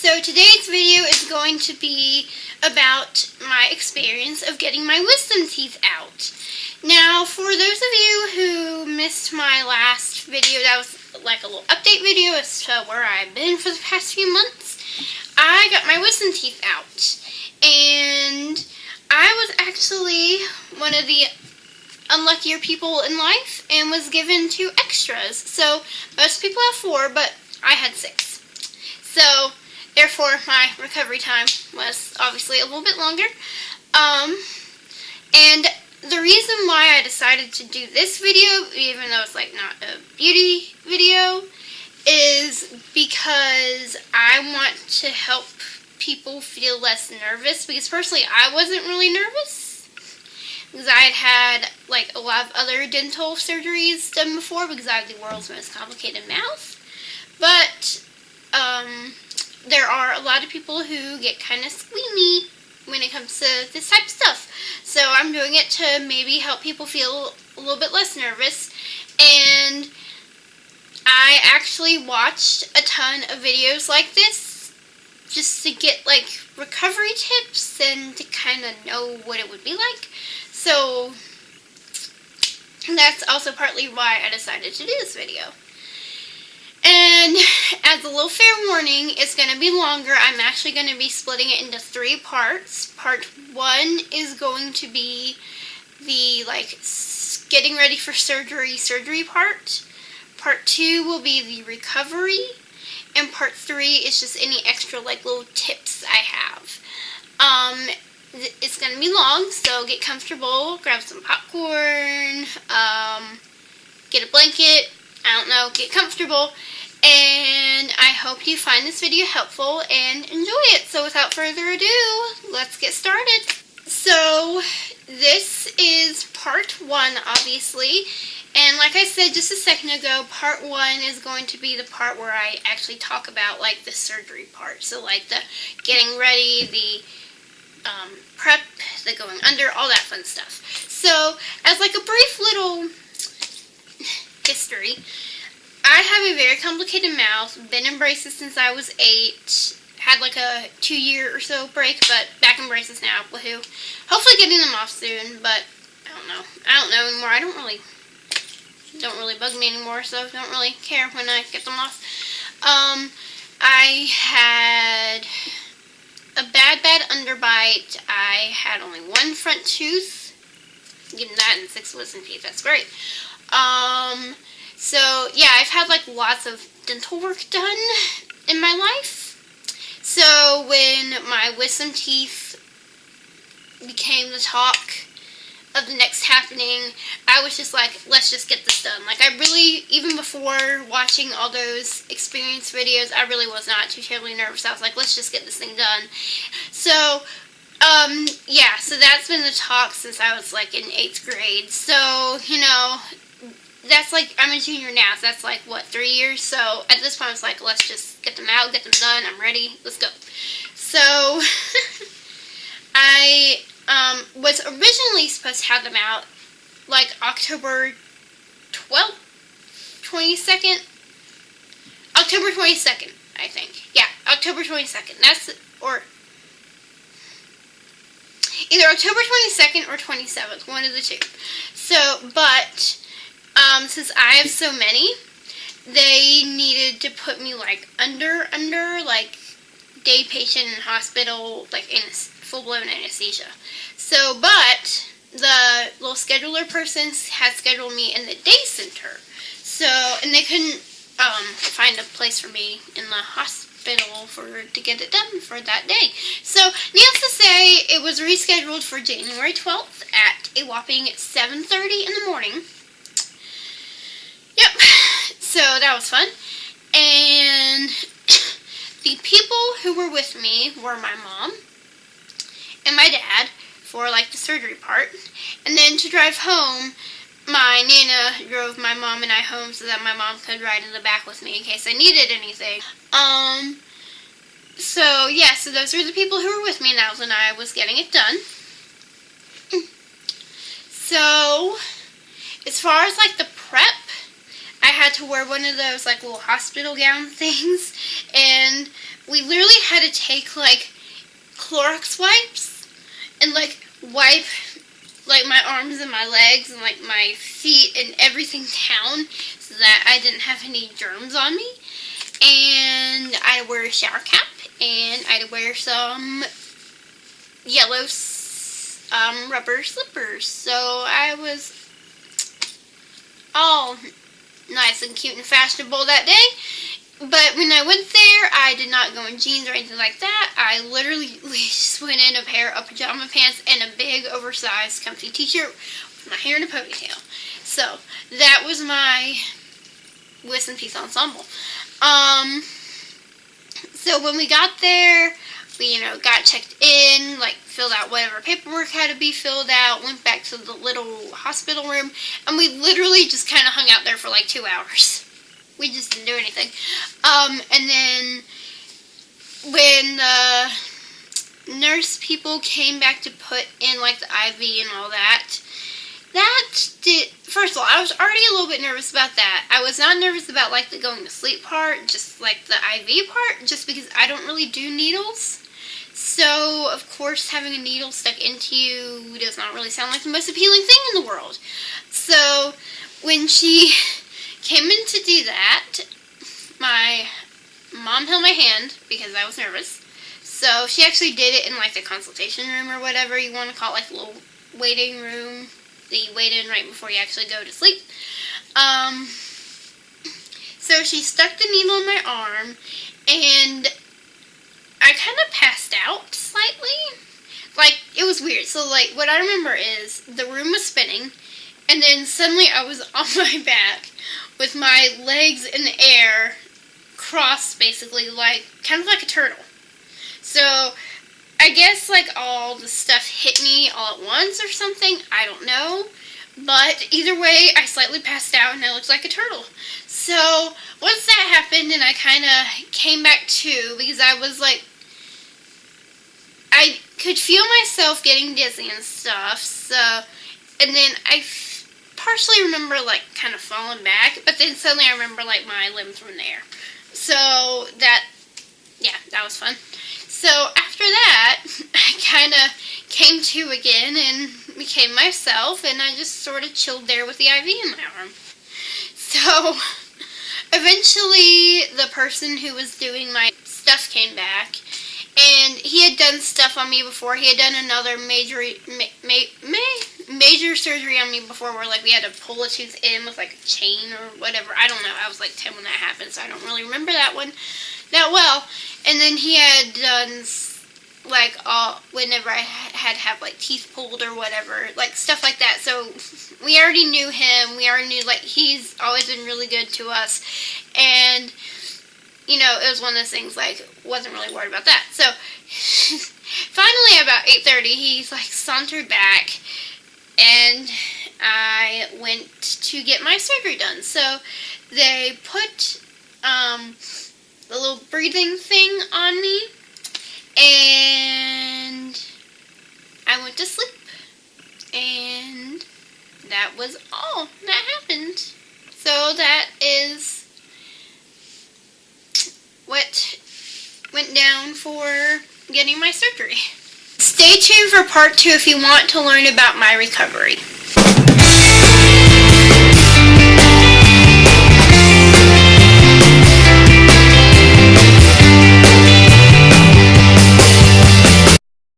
So today's video is going to be about my experience of getting my wisdom teeth out. Now, for those of you who missed my last video, that was like a little update video as to where I've been for the past few months. I got my wisdom teeth out, and I was actually one of the unluckier people in life and was given 2 extras. So most people have 4, but I had 6. So therefore my recovery time was obviously a little bit longer. And the reason why I decided to do this video, even though it's like not a beauty video, is because I want to help people feel less nervous, because personally I wasn't really nervous because I had like a lot of other dental surgeries done before because I have the world's most complicated mouth. But there are a lot of people who get kind of squeamy when it comes to this type of stuff. So I'm doing it to maybe help people feel a little bit less nervous. And I actually watched a ton of videos like this just to get like recovery tips and to kind of know what it would be like. So that's also partly why I decided to do this video. And as a little fair warning, it's going to be longer. I'm actually going to be splitting it into 3 parts. Part 1 is going to be the like getting ready for surgery part. Part 2 will be the recovery. And part 3 is just any extra like little tips I have. It's going to be long, so get comfortable, grab some popcorn, get a blanket, I don't know, get comfortable, and I hope you find this video helpful and enjoy it. So without further ado, let's get started. So this is part 1, obviously, and like I said just a second ago, part 1 is going to be the part where I actually talk about like the surgery part. So like the getting ready, the prep, the going under, all that fun stuff. So as like a brief little history, I have a very complicated mouth, been in braces since I was 8, had like a 2-year or so break, but back in braces now, woohoo. Hopefully getting them off soon, but I don't know anymore. Don't really bug me anymore, so don't really care when I get them off. I had a bad underbite. I had only 1 front tooth. Getting that in 6 wisdom teeth, that's great. So yeah, I've had like lots of dental work done in my life. So when my wisdom teeth became the talk of the next happening, I was just like, let's just get this done. Like I really, even before watching all those experience videos, I really was not too terribly nervous. I was like, let's just get this thing done. So yeah, so that's been the talk since I was like in 8th grade. So, you know, that's like, I'm a junior now, so that's like, what, 3 years? So at this point, I was like, let's just get them out, get them done, I'm ready, let's go. So I was originally supposed to have them out like October 12th, 22nd? October 22nd, I think. Yeah, October 22nd. That's, or either October 22nd or 27th, one of the 2. So, but since I have so many, they needed to put me like under like day patient in hospital, like in full-blown anesthesia. So, but the little scheduler person had scheduled me in the day center. So, and they couldn't find a place for me in the hospital to get it done for that day. So, needless to say, it was rescheduled for January 12th at a whopping 7:30 in the morning. Yep, so that was fun. And the people who were with me were my mom and my dad for like the surgery part. And then to drive home, my Nana drove my mom and I home so that my mom could ride in the back with me in case I needed anything. So yeah, so those were the people who were with me now when I was getting it done. So, as far as like the prep, I had to wear one of those like little hospital gown things, and we literally had to take, like, Clorox wipes and, like, wipe, like, my arms and my legs and, like, my feet and everything down so that I didn't have any germs on me. And I'd wear a shower cap, and I'd wear some yellow rubber slippers. So I was all nice and cute and fashionable that day. But when I went there, I did not go in jeans or anything like that. I literally just went in a pair of pajama pants and a big oversized comfy t-shirt with my hair in a ponytail. So that was my Whisk and Peace ensemble. So when we got there, we, got checked in, like, filled out whatever paperwork had to be filled out, went back to the little hospital room, and we literally just kind of hung out there for, like, 2 hours. We just didn't do anything. And then when the nurse people came back to put in, like, the IV and all that, first of all, I was already a little bit nervous about that. I was not nervous about, like, the going to sleep part, just, like, the IV part, just because I don't really do needles. So, of course, having a needle stuck into you does not really sound like the most appealing thing in the world. So, when she came in to do that, my mom held my hand because I was nervous. So, she actually did it in, like, the consultation room or whatever you want to call it, like, the little waiting room that you wait in right before you actually go to sleep. So she stuck the needle in my arm, and I kind of passed out slightly. Like, it was weird. So, like, what I remember is the room was spinning, and then suddenly I was on my back with my legs in the air, crossed, basically, like, kind of like a turtle. So I guess, like, all the stuff hit me all at once or something. I don't know. But either way, I slightly passed out and I looked like a turtle. So once that happened and I kind of came back to, because I was, like, I could feel myself getting dizzy and stuff. So, and then I partially remember, like, kind of falling back. But then suddenly I remember, like, my limbs were in the air. So that was fun. So after that, I kind of came to again and became myself, and I just sort of chilled there with the IV in my arm. So eventually, the person who was doing my stuff came back, and he had done stuff on me before. He had done another major surgery on me before, where, like, we had to pull a tooth in with, like, a chain or whatever. I don't know. I was like 10 when that happened, so I don't really remember that one that well. And then he had done, like, whenever I had to have, like, teeth pulled or whatever, like, stuff like that. So we already knew him. We already knew, like, he's always been really good to us. And, it was one of those things, like, wasn't really worried about that. So finally, about 8:30, he's, like, sauntered back, and I went to get my surgery done. So they put the little breathing thing on me, and I went to sleep, and that was all that happened. So that is what went down for getting my surgery. Stay tuned for part 2 if you want to learn about my recovery.